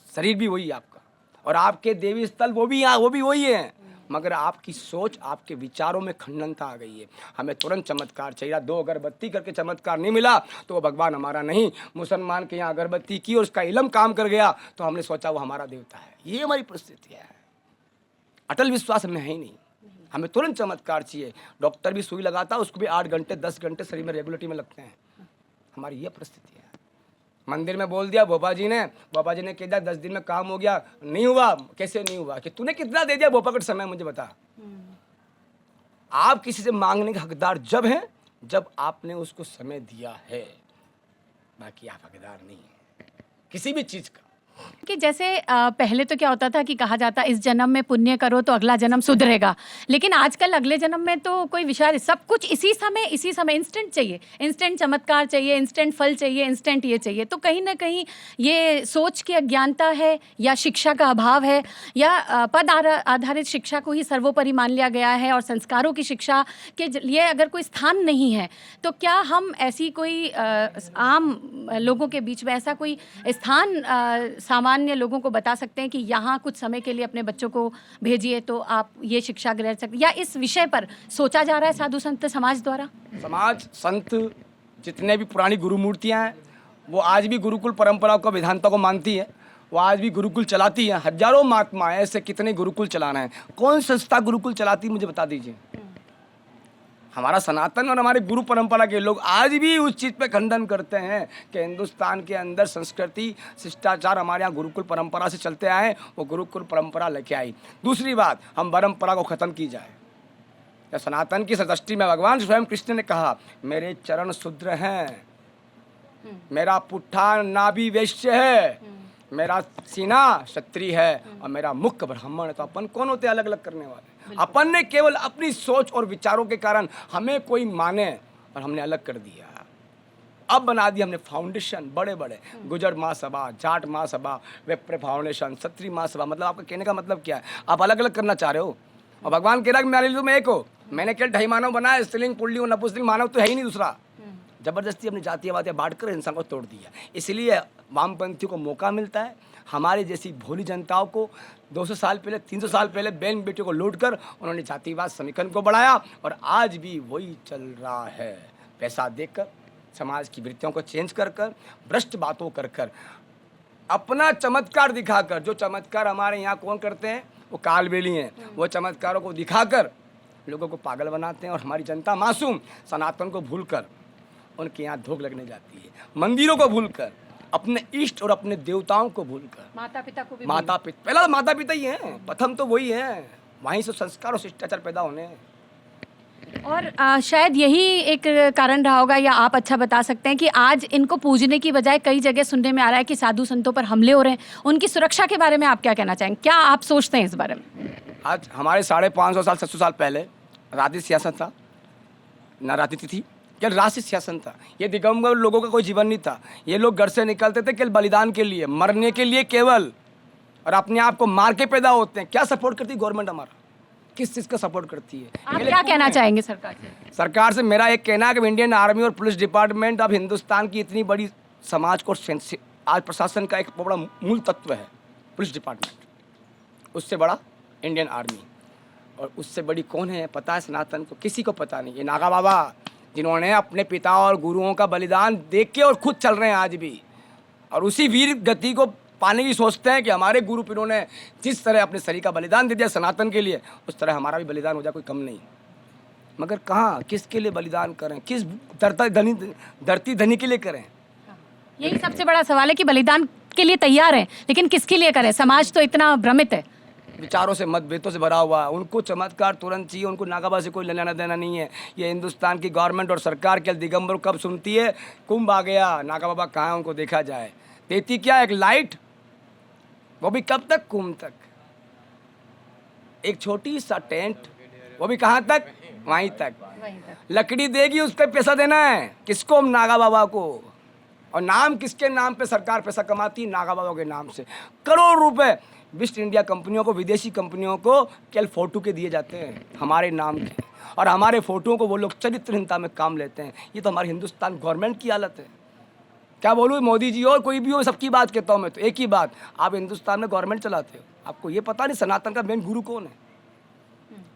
शरीर भी वही है आपका, और आपके देवी स्थल वो भी वही है, मगर आपकी सोच, आपके विचारों में खंडनता आ गई है। हमें तुरंत चमत्कार चाहिए। 2 अगरबत्ती करके चमत्कार नहीं मिला तो वो भगवान हमारा नहीं। मुसलमान के यहाँ अगरबत्ती की और उसका इलम काम कर गया तो हमने सोचा वो हमारा देवता है। ये हमारी परिस्थिति है। अटल विश्वास हमें है ही नहीं। हमें तुरंत चमत्कार चाहिए। डॉक्टर भी सुई लगाता है, उसको भी 8 घंटे 10 घंटे शरीर में रेगुलरिटी में लगते हैं। हमारी ये परिस्थिति है। मंदिर में बोल दिया बाबा जी ने कह दिया 10 दिन में काम हो गया, नहीं हुआ। कैसे नहीं हुआ? कि तूने कितना दे दिया बोपा का समय, मुझे बता। आप किसी से मांगने के हकदार जब हैं जब आपने उसको समय दिया है, बाकी आप हकदार नहीं है किसी भी चीज का। कि जैसे पहले तो क्या होता था कि कहा जाता इस जन्म में पुण्य करो तो अगला जन्म सुधरेगा, लेकिन आजकल अगले जन्म में तो कोई विचार, सब कुछ इसी समय इंस्टेंट चाहिए, इंस्टेंट चमत्कार चाहिए, इंस्टेंट फल चाहिए, इंस्टेंट ये चाहिए। तो कहीं ना कहीं ये सोच की अज्ञानता है, या शिक्षा का अभाव है, या पद आधारित शिक्षा को ही सर्वोपरि मान लिया गया है और संस्कारों की शिक्षा के लिए अगर कोई स्थान नहीं है, तो क्या हम ऐसी कोई आम लोगों के बीच में ऐसा कोई स्थान सामान्य लोगों को बता सकते हैं कि यहाँ कुछ समय के लिए अपने बच्चों को भेजिए तो आप ये शिक्षा ग्रहण सकते, या इस विषय पर सोचा जा रहा है साधु संत समाज द्वारा? समाज संत जितने भी पुरानी गुरु मूर्तियाँ हैं वो आज भी गुरुकुल परंपरा को, विधानता को मानती है। वो आज भी गुरुकुल चलाती है। हजारों महात्मा ऐसे कितने गुरुकुल चलाना है। कौन संस्था गुरुकुल चलाती मुझे बता दीजिए। हमारा सनातन और हमारे गुरु परंपरा के लोग आज भी उस चीज़ पे खंडन करते हैं कि हिंदुस्तान के अंदर संस्कृति शिष्टाचार हमारे यहाँ गुरुकुल परंपरा से चलते आए, वो गुरुकुल परंपरा लेके आई। दूसरी बात, हम परंपरा को ख़त्म की जाए। या सनातन की सृष्टि में भगवान स्वयं कृष्ण ने कहा मेरे चरण शूद्र हैं, मेरा पुट्ठा नाभि वैश्य है, मेरा सीना क्षत्रिय है और मेरा मुख ब्राह्मण है। तो अपन कौन होते अलग अलग करने वाले? अपन ने केवल अपनी सोच और विचारों के कारण हमें कोई माने और हमने अलग कर दिया। अब बना दिया हमने फाउंडेशन बड़े बड़े, गुजर महासभा, जाट महासभा, विप्र फाउंडेशन, क्षत्रिय महासभा। मतलब आपका कहने का मतलब क्या है? आप अलग अलग करना चाह रहे हो। और भगवान कह रहा है मेरे लिए तुम एक हो। मैंने केवल 2.5 मानव बनाया, स्त्रीलिंग पुल्लिंग नपुंसकलिंग, मानव तो है ही नहीं दूसरा। जबरदस्ती अपनी जातीय बातें बांट कर इंसान को तोड़ दिया। इसलिए वामपंथियों को मौका मिलता है, हमारे जैसी भोली जनताओं को 200 साल पहले 300 साल पहले बहन बेटियों को लूट कर उन्होंने जातिवाद समीकरण को बढ़ाया और आज भी वही चल रहा है। पैसा देकर समाज की वृत्तियों को चेंज कर कर भ्रष्ट बातों कर कर अपना चमत्कार दिखाकर, जो चमत्कार हमारे यहाँ कौन करते हैं वो कालबेली हैं, वो चमत्कारों को दिखाकर लोगों को पागल बनाते हैं और हमारी जनता मासूम सनातन को भूलकर उनके यहाँ धोख लगने जाती है, मंदिरों को भूलकर, अपने इष्ट और अपने देवताओं को भूलकर, माता पिता को भी माता पिता पहला तो माता पिता ही हैं, प्रथम तो वही हैं, वहीं से संस्कार और शिष्टाचार पैदा होने हैं। और शायद यही एक कारण रहा होगा, या आप अच्छा बता सकते हैं कि आज इनको पूजने की बजाय कई जगह सुनने में आ रहा है कि साधु संतों पर हमले हो रहे हैं। उनकी सुरक्षा के बारे में आप क्या कहना चाहेंगे, क्या आप सोचते हैं इस बारे में? आज हमारे 550 साल 700 साल पहले राजनीतिक सियासत था ना, राजनीति थी केवल राष्ट्रीय शासन था। ये दिगंबर लोगों का कोई जीवन नहीं था। ये लोग घर से निकलते थे केवल बलिदान के लिए, मरने के लिए केवल, और अपने आप को मार के पैदा होते हैं। क्या सपोर्ट करती है गवर्नमेंट हमारा, किस चीज़ का सपोर्ट करती है? आप क्या कहना चाहेंगे सरकार से? सरकार से मेरा एक कहना है कि इंडियन आर्मी और पुलिस डिपार्टमेंट अब हिंदुस्तान की इतनी बड़ी समाज को आज प्रशासन का एक बड़ा मूल तत्व है पुलिस डिपार्टमेंट, उससे बड़ा इंडियन आर्मी, और उससे बड़ी कौन है पता है सनातन को? किसी को पता नहीं। ये नागा बाबा जिन्होंने अपने पिता और गुरुओं का बलिदान देख के और खुद चल रहे हैं आज भी, और उसी वीर गति को पाने की सोचते हैं कि हमारे गुरु पीरों ने जिस तरह अपने शरीर का बलिदान दे दिया सनातन के लिए, उस तरह हमारा भी बलिदान हो जाए, कोई कम नहीं। मगर कहाँ, किसके लिए बलिदान करें, किस धरती धनी के लिए करें? यही सबसे बड़ा सवाल है कि बलिदान के लिए तैयार हैं, लेकिन किसके लिए करें? समाज तो इतना भ्रमित है, विचारों से मतभेदों से भरा हुआ है। उनको चमत्कार तुरंत चाहिए, उनको नागाबा से कोई लेना देना नहीं है। ये हिंदुस्तान की गवर्नमेंट और सरकार के दिगंबर कब सुनती है? कुंभ आ गया, नागा बाबा कहाँ है, उनको देखा जाए। देती क्या एक लाइट, वो भी कब तक? कुंभ तक। एक छोटी सा टेंट, वो भी कहाँ तक? वहीं तक। लकड़ी देगी, उसका पैसा देना है किसको? नागा बाबा को। और नाम किसके नाम पे सरकार पैसा कमाती? नागा बाबा के नाम से। करोड़ रुपए वेस्ट इंडिया कंपनियों को, विदेशी कंपनियों को केवल फोटो के दिए जाते हैं हमारे नाम के, और हमारे फोटों को वो लोग चरित्रहीनता में काम लेते हैं। ये तो हमारे हिंदुस्तान गवर्नमेंट की हालत है। क्या बोलूँ, मोदी जी और कोई भी हो, सबकी बात कहता हूँ मैं तो एक ही बात, आप हिंदुस्तान में गवर्नमेंट चलाते हो, आपको ये पता नहीं सनातन का मेन गुरु कौन है?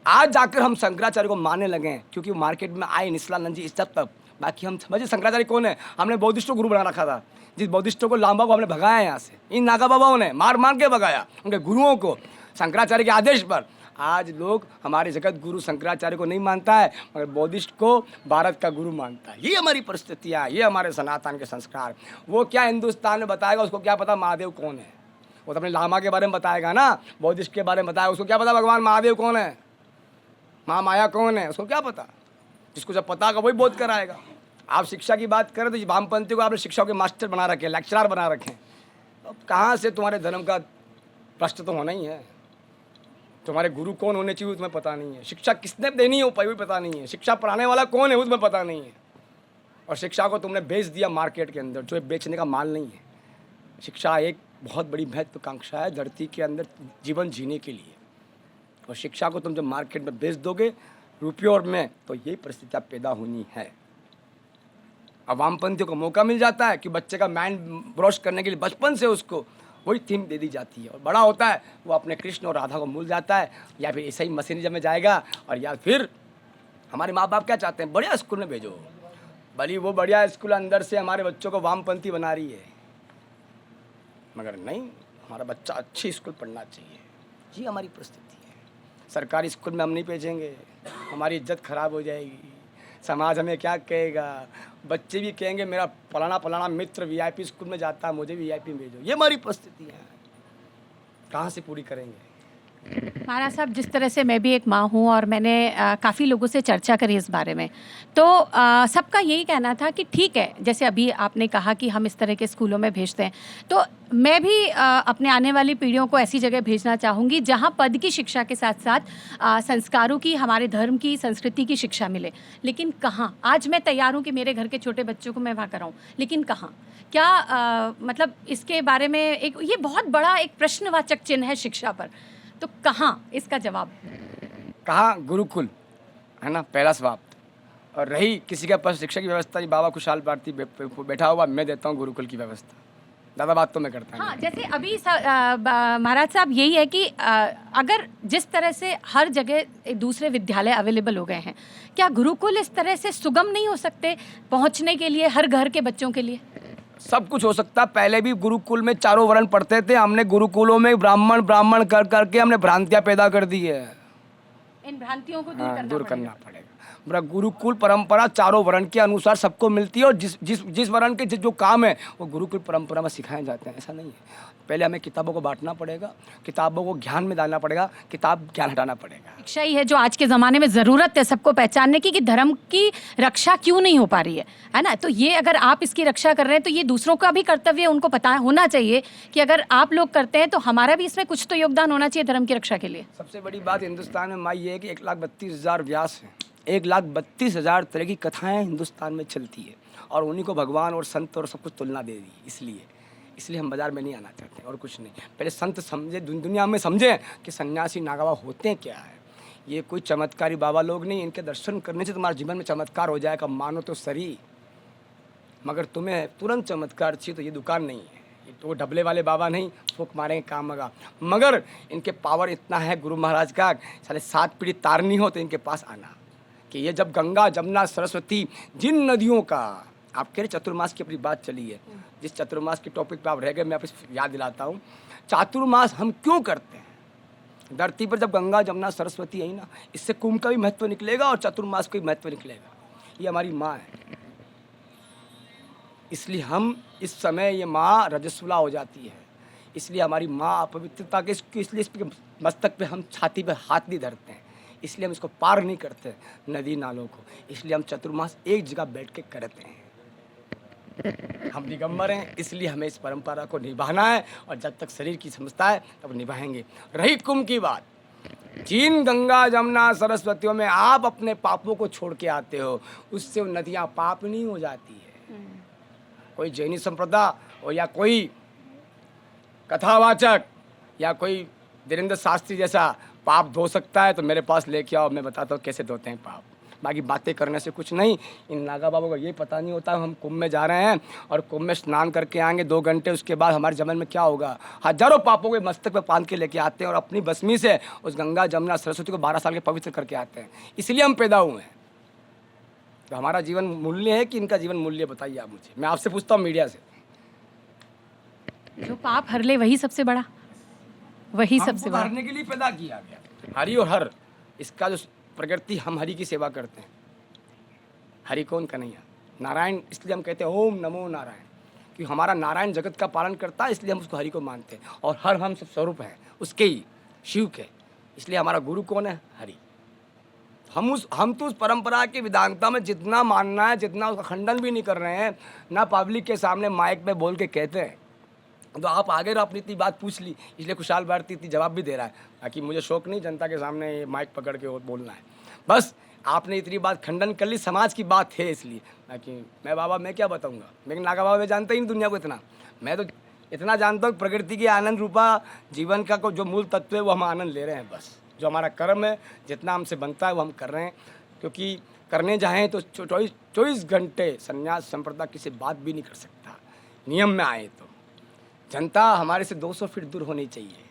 आज जाकर हम शंकराचार्य को मानने लगे हैं क्योंकि मार्केट में आए निस्लानंद जी, इस तब। बाकी हम समझे शंकराचार्य कौन है? हमने बौद्धिस्टों को गुरु बना रखा था। जिस बौद्धिस्टों को लांबा को हमने भगाया यहाँ से, इन नागा बाबाओं ने मार मार के भगाया उनके गुरुओं को शंकराचार्य के आदेश पर। आज लोग हमारे जगत गुरु शंकराचार्य को नहीं मानता है, मगर बौद्धिस्ट को भारत का गुरु मानता है। ये हमारी परिस्थितियाँ, ये हमारे सनातन के संस्कार। वो क्या हिंदुस्तान में बताएगा, उसको क्या पता महादेव कौन है? वो तो अपने लामा के बारे में बताएगा ना, बौद्धिस्ट के बारे में बताएगा, उसको क्या पता भगवान महादेव कौन है, माँ माया कौन है, उसको क्या पता? जिसको जब पता होगा वही बोध कराएगा। आप शिक्षा की बात करें तो वामपंथी को आपने शिक्षा के मास्टर बना रखे, लेक्चरर बना रखे हैं। अब कहाँ से तुम्हारे धर्म का प्रश्न तो होना ही है। तुम्हारे गुरु कौन होने चाहिए तुम्हें पता नहीं है, शिक्षा किसने देनी हो पाई भी पता नहीं है, शिक्षा पढ़ाने वाला कौन है वो तुम्हें पता नहीं है, और शिक्षा को तुमने बेच दिया मार्केट के अंदर, जो बेचने का माल नहीं है। शिक्षा एक बहुत बड़ी महत्वाकांक्षा है धरती के अंदर जीवन जीने के लिए, और शिक्षा को तुम जब मार्केट में बेच दोगे रुपयों और में, तो यही परिस्थितियाँ पैदा होनी है। अब वामपंथियों को मौका मिल जाता है कि बच्चे का माइंड ब्रॉश करने के लिए बचपन से उसको वही थीम दे दी जाती है, और बड़ा होता है वो अपने कृष्ण और राधा को भूल जाता है, या फिर ऐसा ही मशीनिज्म में जाएगा, और या फिर हमारे माँ बाप क्या चाहते हैं, बढ़िया स्कूल में भेजो, भली वो बढ़िया स्कूल अंदर से हमारे बच्चों को वामपंथी बना रही है, मगर नहीं, हमारा बच्चा अच्छी स्कूल पढ़ना चाहिए। ये हमारी परिस्थिति है। सरकारी स्कूल में हम नहीं भेजेंगे, हमारी इज्जत खराब हो जाएगी, समाज हमें क्या कहेगा, बच्चे भी कहेंगे मेरा फलाना मित्र वीआईपी स्कूल में जाता है, मुझे वीआईपी में भेजो। ये हमारी परिस्थिति है, कहाँ से पूरी करेंगे? महाराज साहब, जिस तरह से मैं भी एक माँ हूँ और मैंने काफ़ी लोगों से चर्चा करी इस बारे में, तो सबका यही कहना था कि ठीक है, जैसे अभी आपने कहा कि हम इस तरह के स्कूलों में भेजते हैं, तो मैं भी अपने आने वाली पीढ़ियों को ऐसी जगह भेजना चाहूँगी जहाँ पद की शिक्षा के साथ साथ संस्कारों की, हमारे धर्म की, संस्कृति की शिक्षा मिले। लेकिन कहाँ? आज मैं तैयार हूँ कि मेरे घर के छोटे बच्चों को मैं वहाँ कराऊँ, लेकिन कहाँ? क्या मतलब इसके बारे में एक ये बहुत बड़ा एक प्रश्नवाचक चिन्ह है शिक्षा पर, तो कहाँ इसका जवाब? कहाँ? गुरुकुल है ना, पहला समाप्त। और रही किसी के पास शिक्षा की व्यवस्था, बाबा खुशहाल भारती बैठा हुआ, मैं देता हूँ गुरुकुल की व्यवस्था। ज़्यादा बात तो मैं करता नहीं। हाँ, जैसे अभी महाराज साहब यही है कि अगर जिस तरह से हर जगह दूसरे विद्यालय अवेलेबल हो गए हैं, क्या गुरुकुल इस तरह से सुगम नहीं हो सकते पहुंचने के लिए हर घर के बच्चों के लिए? सब कुछ हो सकता। पहले भी गुरुकुल में चारों वर्ण पढ़ते थे, हमने गुरुकुलों में ब्राह्मण ब्राह्मण कर करके हमने भ्रांतियाँ पैदा कर दी है। इन भ्रांतियों को दूर हाँ, करना दूर पड़ेगा। करना पड़ेगा। मेरा गुरुकुल परंपरा चारों वर्ण के अनुसार सबको मिलती है, और जिस जिस जिस वर्ण के जो काम है वो गुरुकुल परंपरा में सिखाए जाते हैं। ऐसा नहीं है। पहले हमें किताबों को बांटना पड़ेगा, किताबों को ज्ञान में डालना पड़ेगा, किताब ज्ञान हटाना पड़ेगा। शिक्षा ही है जो आज के ज़माने में ज़रूरत है सबको पहचानने की कि धर्म की रक्षा क्यों नहीं हो पा रही है ना? तो ये अगर आप इसकी रक्षा कर रहे हैं तो ये दूसरों का भी कर्तव्य है, उनको पता होना चाहिए कि अगर आप लोग करते हैं तो हमारा भी इसमें कुछ तो योगदान होना चाहिए धर्म की रक्षा के लिए। सबसे बड़ी बात हिंदुस्तान में माई ये है कि 1,32,000 व्यास हैं, 1,32,000 तरह की कथाएँ हिंदुस्तान में चलती है, और उन्हीं को भगवान और संत और सब कुछ तुलना दे दी। इसलिए हम बाजार में नहीं आना चाहते, और कुछ नहीं। पहले संत समझे, दुनिया में समझे कि सन्यासी नागावा होते क्या है। ये कोई चमत्कारी बाबा लोग नहीं, इनके दर्शन करने से तुम्हारे जीवन में चमत्कार हो जाएगा, मानो तो सही। मगर तुम्हें तुरंत चमत्कार चाहिए तो ये दुकान नहीं है, ये तो ढबले वाले बाबा नहीं, फूक मारेंगे काम मगा। मगर इनके पावर इतना है गुरु महाराज का, साले 7 पीढ़ी तारनी हो तो इनके पास आना कि ये जब गंगा जमुना सरस्वती जिन नदियों का, आप कह रहे चतुर्मास की अपनी बात चली है, जिस चतुर्मास के टॉपिक पे आप रह गए, मैं आपको याद दिलाता हूँ। चातुर्मास हम क्यों करते हैं? धरती पर जब गंगा जमुना सरस्वती आई ना, इससे कुंभ का भी महत्व निकलेगा और चतुर्मास का भी महत्व निकलेगा। ये हमारी माँ है, इसलिए हम इस समय ये माँ रजस्वला हो जाती है, इसलिए हमारी माँ अपवित्रता के इसलिए इसके मस्तक पे हम छाती पे हाथ नहीं धरते हैं, इसलिए हम इसको पार नहीं करते नदी नालों को, इसलिए हम चतुर्मास एक जगह बैठ के करते हैं। हम दिगंबर हैं, इसलिए हमें इस परंपरा को निभाना है, और जब तक शरीर की समझता है तब निभाएंगे। रही कुंभ की बात, जिन गंगा जमुना सरस्वतियों में आप अपने पापों को छोड़ के आते हो, उससे वो नदियाँ पाप नहीं हो जाती है। कोई जैनी संप्रदाय हो या कोई कथावाचक या कोई धीरेन्द्र शास्त्री जैसा पाप धो सकता है तो मेरे पास लेके आओ, मैं बताता हूँ कैसे धोते हैं पाप। बाकी बातें करने से कुछ नहीं। इन नागा बाबा को ये पता नहीं होता हम कुंभ में जा रहे हैं और कुंभ में स्नान करके आएंगे 2 घंटे, उसके बाद हमारे जीवन में क्या होगा। हजारों पापों के मस्तक पे बांध के लेके आते हैं और अपनी बसमी से उस गंगा जमुना सरस्वती को 12 साल के पवित्र करके आते हैं। इसलिए हम पैदा हुए हैं। तो हमारा जीवन मूल्य है कि इनका जीवन मूल्य, बताइए आप मुझे। मैं आपसे पूछता हूँ मीडिया से, जो पाप हर ले वही सबसे बड़ा, वही सबसे बड़ा। हरने के लिए पैदा किया गया। हरि और हर, इसका जो प्रकृति, हम हरि की सेवा करते हैं। हरि कौन? कन्हैया, नारायण। इसलिए हम कहते हैं ओम नमो नारायण, कि हमारा नारायण जगत का पालन करता है, इसलिए हम उसको हरि को मानते हैं। और हर हम सब स्वरूप हैं उसके ही, शिव के। इसलिए हमारा गुरु कौन है? हरि। हम तो उस परंपरा की विधानता में जितना मानना है, जितना उसका खंडन भी नहीं कर रहे हैं, ना पब्लिक के सामने माइक पे बोल के कहते हैं। तो आप आगे रहो, अपनी इतनी बात पूछ ली, इसलिए खुशहाल भारती इतनी जवाब भी दे रहा है। बाकी मुझे शौक नहीं जनता के सामने ये माइक पकड़ के और बोलना है। बस आपने इतनी बात खंडन कर ली, समाज की बात है इसलिए। बाकी मैं बाबा, मैं क्या बताऊंगा, लेकिन नागा बाबा मैं जानता ही नहीं दुनिया को इतना। मैं तो इतना जानता हूँ प्रकृति के आनंद रूपा जीवन का जो मूल तत्व है वो हम आनंद ले रहे हैं। बस जो हमारा कर्म है, जितना हमसे बनता है वो हम कर रहे हैं, क्योंकि करने जाएँ तो 24 घंटे संन्यास संप्रदाय किसी बात भी नहीं कर सकता। नियम में आए तो जनता हमारे से 200 फीट दूर होनी चाहिए।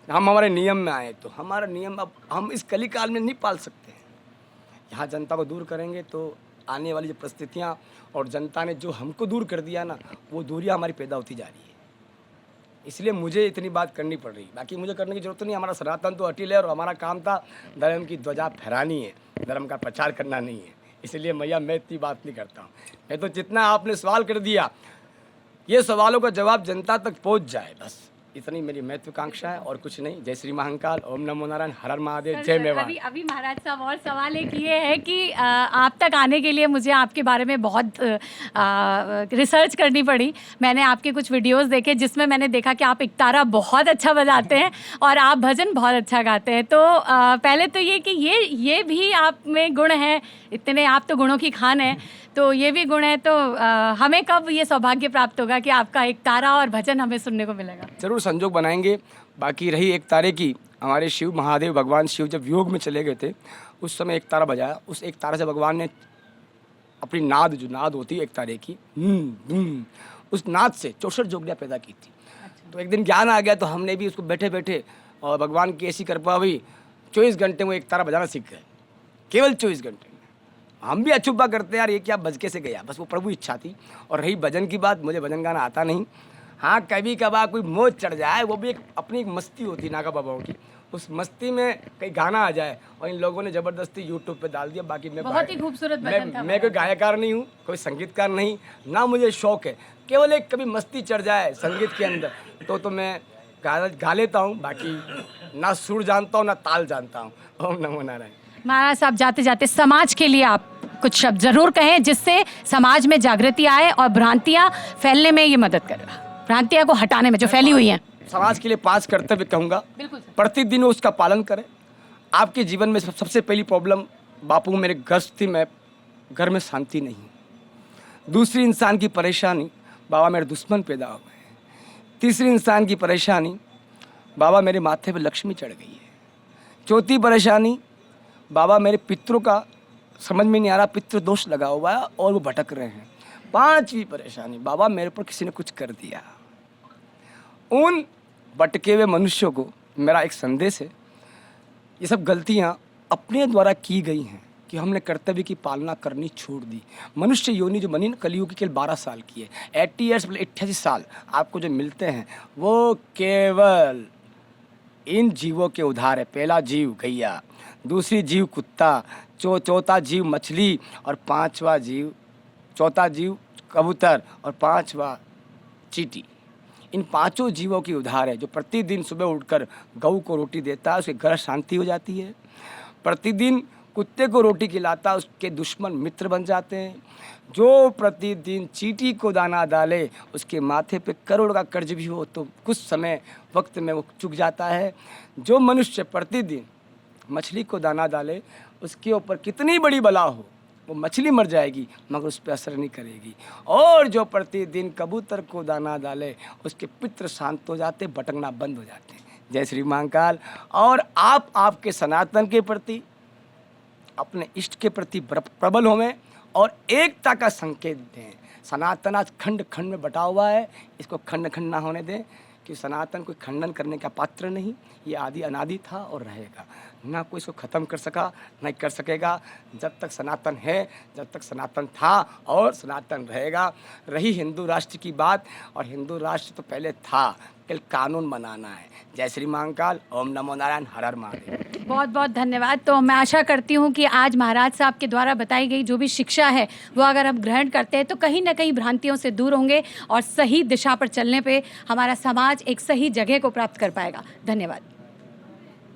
हम हमारे नियम में आए तो हमारा नियम अब हम इस कली काल में नहीं पाल सकते। यहाँ जनता को दूर करेंगे तो आने वाली जो परिस्थितियाँ और जनता ने जो हमको दूर कर दिया ना, वो दूरियाँ हमारी पैदा होती जा रही है। इसलिए मुझे इतनी बात करनी पड़ रही। बाकी मुझे करने की जरूरत नहीं, हमारा सनातन तो अटिल है और हमारा काम था धर्म की ध्वजा फहरानी है, धर्म का प्रचार करना नहीं है। इसलिए मैया मैं इतनी बात नहीं करता हूँ। मैं तो जितना आपने सवाल कर दिया, ये सवालों का जवाब जनता तक पहुंच जाए, बस इतनी मेरी महत्वाकांक्षा है और कुछ नहीं। जय श्री महाकाल, ओम नमो नारायण, हर हर महादेव, जय मेवाड़। अभी महाराज साहब और सवाल एक ये है कि आप तक आने के लिए मुझे आपके बारे में बहुत रिसर्च करनी पड़ी। मैंने आपके कुछ वीडियोस देखे जिसमें मैंने देखा कि आप इकतारा बहुत अच्छा बजाते हैं और आप भजन बहुत अच्छा गाते हैं। तो पहले तो ये कि ये भी आप में गुण है, इतने आप तो गुणों की खान है, तो ये भी गुण है। तो हमें कब ये सौभाग्य प्राप्त होगा कि आपका एकतारा और भजन हमें सुनने को मिलेगा? जरूर संजोग बनाएंगे। बाकी रही एक तारे की, हमारे शिव महादेव भगवान शिव जब योग में चले गए थे उस समय एक तारा बजाया। उस एक तारा से भगवान ने अपनी नाद, जो नाद होती है एक तारे की, उस नाद से 64 जोगड़ियाँ पैदा की थी। तो एक दिन ज्ञान आ गया तो हमने भी उसको बैठे बैठे, और भगवान की ऐसी कृपा हुई, 24 घंटे में एक तारा बजाना सीख गए, केवल 24 घंटे में। हम भी अछुपा करते हैं यार, ये क्या बजके से गया, बस वो प्रभु इच्छा थी। और रही भजन की बात, मुझे भजन गाना आता नहीं। हाँ, कभी कभार कोई मोज चढ़ जाए, वो भी एक अपनी एक मस्ती होती है नागा बाबाओं की, उस मस्ती में कहीं गाना आ जाए, और इन लोगों ने ज़बरदस्ती यूट्यूब पे डाल दिया। बाकी मैं बहुत ही खूबसूरत भजन था। मैं कोई गायकार नहीं हूँ, कोई संगीतकार नहीं, ना मुझे शौक है। केवल एक कभी मस्ती चढ़ जाए संगीत के अंदर तो मैं गा लेता हूँ। बाकी ना सुर जानता हूँ ना ताल जानता हूँ। ओम नमो नारायण। महाराज साहब, जाते जाते समाज के लिए आप कुछ शब्द जरूर कहें, जिससे समाज में जागृति आए और भ्रांतियां फैलने में ये मदद करेगा, भ्रांतियां को हटाने में जो फैली हुई हैं। समाज के लिए 5 कर्तव्य कहूँगा, बिल्कुल। प्रतिदिन उसका पालन करें। आपके जीवन में सबसे पहली प्रॉब्लम, बापू मेरे गृहस्थी में, घर में शांति नहीं। दूसरी इंसान की परेशानी, बाबा मेरे दुश्मन पैदा हो गए। तीसरी इंसान की परेशानी, बाबा मेरे माथे पे लक्ष्मी चढ़ गई है। चौथी परेशानी, बाबा मेरे पितरों का समझ में नहीं आ रहा, पितृ दोष लगा हुआ है और वो भटक रहे हैं। 5वीं परेशानी, बाबा मेरे पर किसी ने कुछ कर दिया। उन भटके हुए मनुष्यों को मेरा एक संदेश है, ये सब गलतियाँ अपने द्वारा की गई हैं कि हमने कर्तव्य की पालना करनी छोड़ दी। मनुष्य योनि जो बनी ना कलयुग की, केवल 12 साल की है। 80 ईयर्स मतलब 88 साल आपको जो मिलते हैं वो केवल इन जीवों के उधार है। पहला जीव गैया, दूसरी जीव कुत्ता, चौथा जीव मछली, और चौथा जीव कबूतर, और 5वां चींटी। इन 5 जीवों की उधार है। जो प्रतिदिन सुबह उठकर गऊ को रोटी देता है, उसके घर शांति हो जाती है। प्रतिदिन कुत्ते को रोटी खिलाता, उसके दुश्मन मित्र बन जाते हैं। जो प्रतिदिन चींटी को दाना डाले, उसके माथे पे करोड़ का कर्ज भी हो तो कुछ समय वक्त में वो चुक जाता है। जो मनुष्य प्रतिदिन मछली को दाना डाले, उसके ऊपर कितनी बड़ी बला हो, वो मछली मर जाएगी मगर उस पर असर नहीं करेगी। और जो प्रतिदिन कबूतर को दाना डाले, उसके पितृ शांत हो जाते, भटकना बंद हो जाते हैं। जय श्री महाकाल। और आप आपके सनातन के प्रति, अपने इष्ट के प्रति प्रबल होवें और एकता का संकेत दें। सनातन आज खंड खंड में बटा हुआ है, इसको खंड खंड ना होने दें, कि सनातन कोई खंडन करने का पात्र नहीं। ये आदि अनादि था और रहेगा, ना कोई इसको ख़त्म कर सका, नहीं कर सकेगा। जब तक सनातन है, जब तक सनातन था और सनातन रहेगा। रही हिंदू राष्ट्र की बात, और हिंदू राष्ट्र तो पहले था, कल कानून बनाना है। जय श्री महाकाल। ओम नमो नारायण। हर हर महादेव। बहुत बहुत धन्यवाद। तो मैं आशा करती हूँ कि आज महाराज साहब के द्वारा बताई गई जो भी शिक्षा है वो अगर हम ग्रहण करते हैं तो कहीं ना कहीं भ्रांतियों से दूर होंगे और सही दिशा पर चलने पे हमारा समाज एक सही जगह को प्राप्त कर पाएगा। धन्यवाद।